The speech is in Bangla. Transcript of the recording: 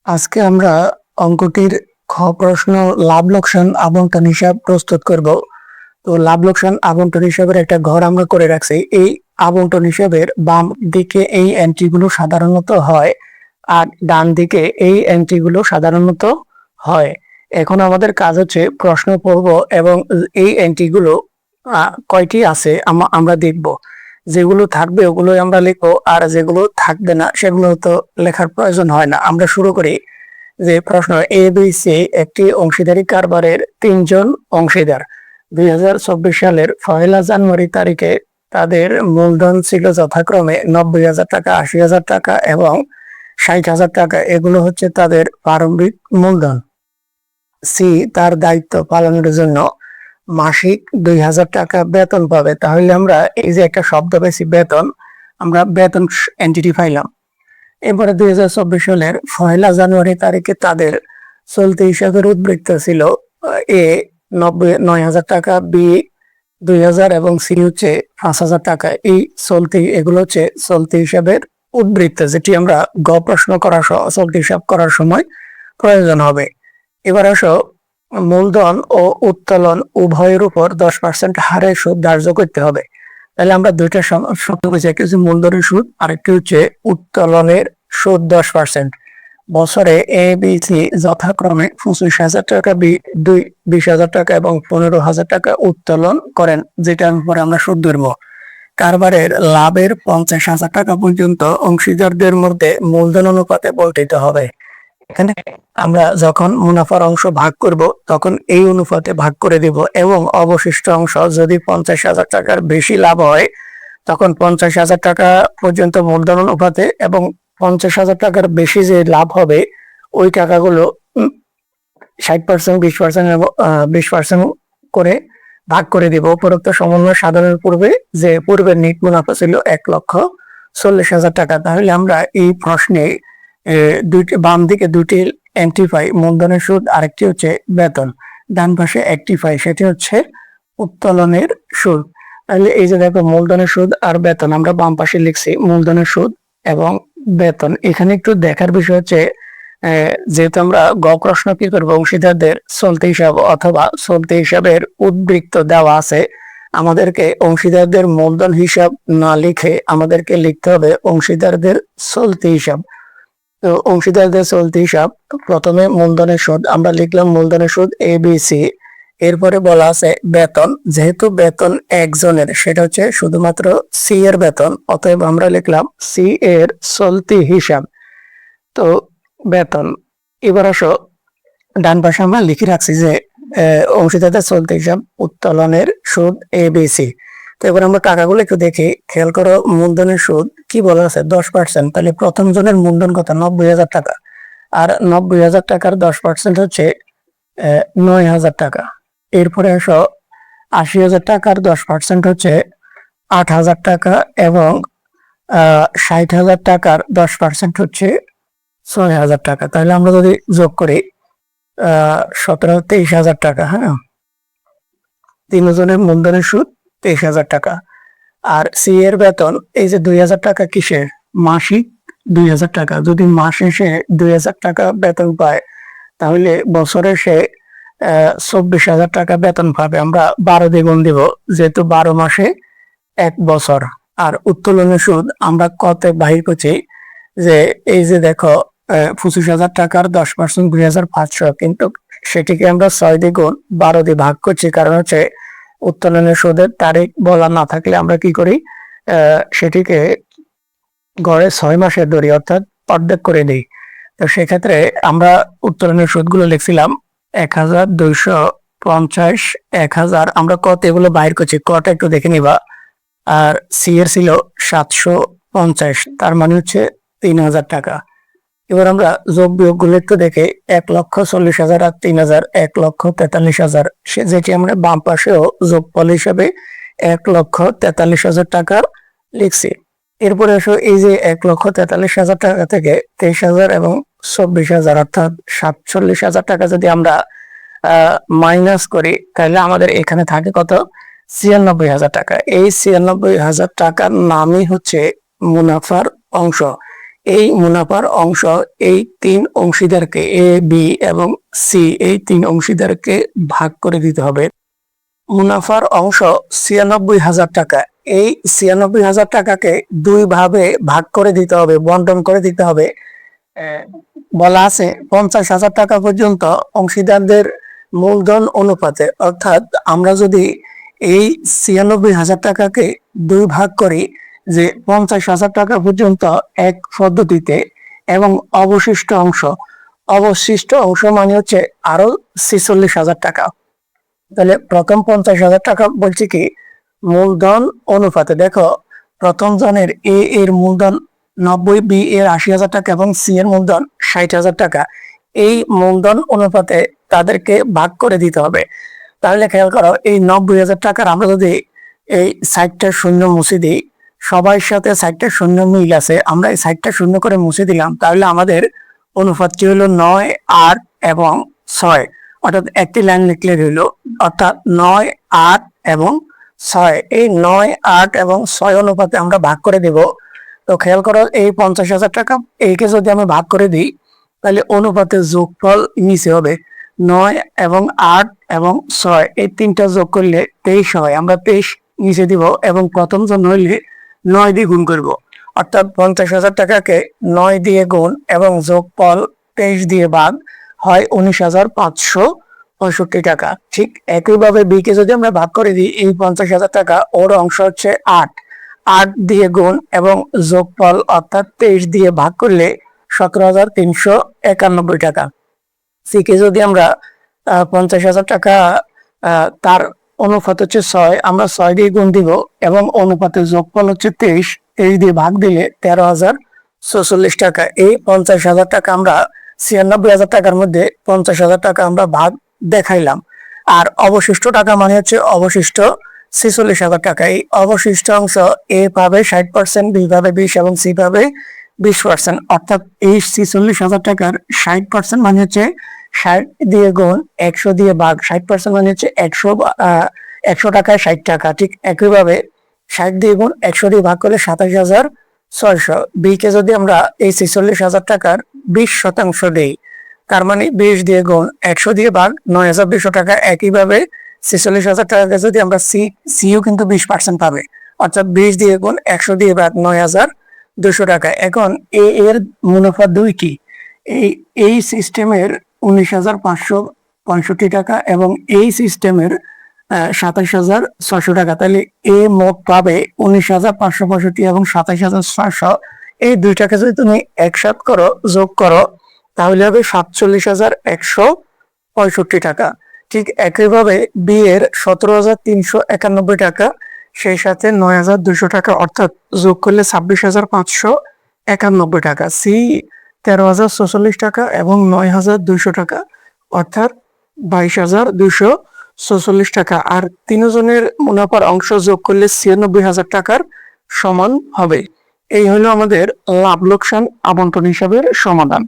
আজকে আমরা অঙ্কটির খ প্রশ্ন লাভ লোকসান আবন্টন হিসাব প্রস্তুত করব। তো লাভ লোকসান আবন্টন হিসাবের একটা ঘর আমরা করে রাখছি। এই আবন্টন হিসাবের বাম দিকে এই এন্ট্রিগুলো সাধারণত হয় আর ডান দিকে এই এন্ট্রিগুলো সাধারণত হয়। এখন আমাদের কাজ হচ্ছে প্রশ্ন পড়ব এবং এই এন্ট্রিগুলো কয়টি আছে আমরা দেখব। যেগুলো থাকবে ওগুলোই আমরা লিখবো, আর যেগুলো থাকবে না সেগুলো তো লেখার প্রয়োজন হয় না। আমরা শুরু করি। যে প্রশ্ন এ বি সি একটি অংশীদারি কারবারের তিনজন অংশীদার 2024 সালের 1 জানুয়ারি তারিখে তাদের মূলধন ছিল যথাক্রমে 90,000 টাকা, 80,000 টাকা এবং 60,000 টাকা। এগুলো হচ্ছে তাদের প্রারম্ভিক মূলধন। সি তার দায়িত্ব পালনের জন্য মাসিক 2,000 টাকা বেতন পাবে। তাহলে আমরা এই যে একটা শব্দ পেয়েছি বেতন, আমরা বেতন এন্টিটি পাইলাম। এবারে 2024 সালের 1 জানুয়ারি তারিখে তাদের চলতি হিসাবের উদ্বৃত্ত ছিল এ 9,000 টাকা, বি 2,000 এবং সি হচ্ছে 5,000 টাকা। এই এগুলো হচ্ছে চলতি হিসাবের উদ্বৃত্ত, যেটি আমরা গ প্রশ্ন করার চলতি হিসাব করার সময় প্রয়োজন হবে। এবার আসো, মূলধন ও উত্তোলন উভয়ের উপর 10% হারে সুদ ধার্য করতে হবে। তাহলে আমরা দুইটা শব্দ পেয়েছি, একটি হচ্ছে মূলধনের সুদ, আরেকটি হচ্ছে উত্তোলনের সুদ 10%। বছরে এ বি সি যথাক্রমে 25,000 টাকা, বি 20,000 টাকা এবং 15,000 টাকা উত্তোলন করেন, যেটার উপরে আমরা সুদ ধরবো। কারবারের লাভের 50,000 টাকা পর্যন্ত অংশীদারদের মধ্যে মূলধন অনুপাতে বর্ধিত হবে। এখানে আমরা যখন মুনাফার অংশ ভাগ করব তখন এই অনুপাতে ভাগ করে দিব, এবং অবশিষ্ট অংশ যদি 50,000 টাকার বেশি লাভ হয় তখন 50,000 টাকা পর্যন্ত মূলধন অনুপাতে, এবং 50,000 টাকার বেশি যে লাভ হবে ওই টাকাগুলো 60%, 20% এবং 20% করে ভাগ করে দিব। উপরোক্ত সমন্বয় সাধনের পূর্বে যে পূর্বের নিট মুনাফা ছিল 1,40,000 টাকা। তাহলে আমরা এই প্রশ্নে দুইটি বাম দিকে দুটি এন্ট্রি পাই, মূলধনের সুদ, আরেকটি হচ্ছে বেতন। ডান পাশে একটি পাই, সেটি হচ্ছে উত্তোলনের সুদ। তাহলে এই যে দেখো মূলধনের সুদ আর বেতন, আমরা বাম পাশে লিখছি মূলধনের সুদ এবং বেতন। এখানে একটু দেখার বিষয় হচ্ছে যেহেতু আমরা গ প্রশ্ন কি করবো, অংশীদারদের চলতি হিসাব অথবা চলতি হিসাবের উদ্বৃত্ত দেওয়া আছে, আমাদেরকে অংশীদারদের মূলধন হিসাব না লিখে আমাদেরকে লিখতে হবে অংশীদারদের চলতি হিসাব। তো অংশীদারদের চলতি হিসাব, প্রথমে মূলধনের সুদ আমরা লিখলাম, মূলধনের সুদ এ বি সি। এরপরে বলা আছে বেতন, যেহেতু বেতন একজনের সেটা হচ্ছে শুধুমাত্র সি এর বেতন, অতএব আমরা লিখলাম সি এর চলতি হিসাব। তো বেতন। এবার আসো, ডান পাশে আমরা লিখে রাখছি যে অংশীদারদের চলতি হিসাব উত্তোলনের সুদ এ বি সি। তো এবার আমরা টাকাগুলো একটু দেখি, খেয়াল করো। মূলধনের সুদ কি বলা আছে 10%, তাহলে প্রথম জনের মূলধন কত 90,000 টাকা, আর 90,000 টাকার 10% হচ্ছে 9,000 টাকা। এরপরে আসো 80,000 টাকার 10% হচ্ছে 8,000 টাকা এবং 60,000 টাকার 10% হচ্ছে 6,000 টাকা। তাহলে আমরা যদি যোগ করি 23,000 টাকা। হ্যাঁ, তিনজনের মূলধনের সুদ 23,000 টাকা। আর সি এর বেতন এই যে 2,000 টাকা, কিসের মাসিক 2,000 টাকা। যদি মাস শেষে 2,000 টাকা বেতন পায় তাহলে বছরে সে 24,000 টাকা বেতন পাবে। আমরা 12 দিয়ে গুণ দিব, যেহেতু 12 মাসে 1 বছর। আর উত্তোলনের সুদ আমরা কত বাহির করছি, যে এই যে দেখো 25,000 টাকার 10% 2,500, কিন্তু সেটিকে আমরা 6 দিয়ে গুণ 12 দিয়ে ভাগ করছি, কারণ হচ্ছে উত্তোলনের সুদের তারিখ বলা না থাকলে আমরা কি করি, সেটিকে গড়ে 6 মাসের ধরি, অর্থাৎ অর্ধেক করে দিই। তো সেক্ষেত্রে আমরা উত্তোলনের সুদগুলো লিখছিলাম 1,250, 1,000। আমরা কত এগুলো বাইর করছি, কটা একটু দেখে নিবা। আর সি এর ছিল 750, তার মানে হচ্ছে 3,000 টাকা। এবার আমরা যোগ বিয়োগ গুলো একটু দেখে 1,40,000 আর 3,000 1,43,000, যেটি আমরা বাম পাশেও যোগফল হিসাবে 1,43,000 টাকা লিখছি। এরপরে আসো, এই যে 1,43,000 টাকা থেকে 23,000 এবং 24,000 অর্থাৎ 47,000 টাকা যদি আমরা মাইনাস করি, তাহলে আমাদের এখানে থাকে কত 96,000 টাকা। এই 96,000 টাকার নামই হচ্ছে মুনাফার অংশ। এই মুনাফার অংশ এই তিন অংশীদারকে এ বি এবং সি এই তিন অংশীদারকে ভাগ করে দিতে হবে। মুনাফার অংশ ৯৬,০০০ টাকা। এই ৯৬,০০০ টাকাকে দুই ভাবে ভাগ করে দিতে হবে, বন্টন করে দিতে হবে। বলা আছে ৫০,০০০ টাকা পর্যন্ত অংশীদারদের মূলধন অনুপাতে, অর্থাৎ আমরা যদি এই ৯৬,০০০ টাকাকে দুই ভাগ করি যে ৫০,০০০ টাকা পর্যন্ত এক পদ্ধতিতে এবং অবশিষ্ট অংশ মানে হচ্ছে আরো ৪৬,০০০ টাকা। তাহলে প্রথম ৫০,০০০ টাকা বলছি কি মূলধন অনুপাতে। দেখো প্রথম জনের এ এর মূলধন ৯০, বি এর ৮০,০০০ টাকা এবং সি এর মূলধন ৬০,০০০ টাকা। এই মূলধন অনুপাতে তাদেরকে ভাগ করে দিতে হবে। তাহলে খেয়াল করো এই ৯০,০০০ টাকার আমরা যদি এই ৬০টা শূন্য মুছে দিই, সবার সাথে ৬০টা শূন্য মিল আছে, আমরা এই ৬০টা শূন্য করে মুছে দিলাম, তাহলে আমাদের অনুপাতটি হলো ৯, ৮ এবং ৬। অর্থাৎ একটি লাইন লিখলে রইল, অর্থাৎ ৯, ৮ এবং ৬। এই ৯, ৮ এবং ৬ অনুপাতে আমরা ভাগ করে দেব। তো খেয়াল করো এই ৫০,০০০ টাকা এইকে যদি আমি ভাগ করে দিই তাহলে অনুপাতের যোগফল নিচে হবে ৯ এবং ৮ এবং ৬। এই তিনটা যোগ করলে ২৩ হয়। আমরা ২৩ নিচে দিব এবং প্রথম জন হইলে ৯ দিয়ে গুণ করব। অর্থাৎ ৫০,০০০ টাকাকে ৯ দিয়ে গুণ এবং যোগফল ২৩ দিয়ে ভাগ হয় ১৯,৫৬৫ টাকা। ঠিক একইভাবে বি কে যদি আমরা ভাগ করে দিই এই ৫০,০০০ টাকা, ওর অংশ হচ্ছে ৮, ৮ দিয়ে গুণ এবং যোগফল অর্থাৎ ২৩ দিয়ে ভাগ করলে ১৭,৩৯১ টাকা। সি কে যদি আমরা ৫০,০০০ টাকা তার অনুপাত হচ্ছে ৬, আমরা ৬ দিয়ে গুণ দিব এবং অনুপাতের যোগফল হচ্ছে ২৩, ২৩ দিয়ে ভাগ দিলে ১৩,০৪৬ টাকা। এই ৫০,০০০ টাকা আমরা ৯৬,০০০ টাকার মধ্যে ৫০,০০০ টাকা আমরা ভাগ দেখাইলাম। আর অবশিষ্ট টাকা মানে হচ্ছে অবশিষ্ট ৪৬,০০০ টাকা। এই অবশিষ্ট অংশ এ পাবে ৬০%, বি পাবে ২০ এবং সি পাবে ২০%। অর্থাৎ এই ৪৬,০০০ টাকার ৬০% মানে হচ্ছে ৬০ দিয়ে গুণ ১০০ দিয়ে ভাগ। ৬০% মানে হচ্ছে ১০০ টাকায় ৬০ টাকা। ঠিক একইভাবে ৬০ দিয়ে গুণ ১০০ দিয়ে ভাগ করলে ২৭,৬০০। বি কে যদি আমরা এই ৪৬,০০০ টাকার ২০% দেই, তার মানে ২০ দিয়ে গুণ ১০০ দিয়ে ভাগ ৯,২০০ টাকা। একইভাবে ৪৬,০০০ টাকাকে যদি আমরা সিও কিন্তু ২০% পাবে, অর্থাৎ ২০ দিয়ে গুণ ১০০ দিয়ে ভাগ ৯,২০০ টাকা। এখন এর মুনাফা ২ কি? এই সিস্টেমের ১৯,৫৬৫ টাকা এবং এই সিস্টেমের ২৭,৬০০ টাকা। তাহলে এ মোট পাবে ১৯,৫৬৫ এবং ২৭,৬০০। এই দুইটাকে যদি তুমি একসাথ করো, যোগ করো, তাহলে হবে ৪৭,১৬৫ টাকা। ঠিক একইভাবে বি এর ১৭,৩৯১ টাকা, সেই সাথে ৯,২০০ টাকা, অর্থাৎ যোগ করলে ২৬,৫৯১ টাকা। সি ১৩,০৪৬ টাকা এবং ৯,২০০ টাকা, অর্থাৎ ২২,২৪৬ টাকা। আর তিনজনের মুনাফার অংশ যোগ করলে ৯৬,০০০ টাকার সমান হবে। এই হলো আমাদের লাভ লোকসান আবন্টন হিসাবের সমাধান।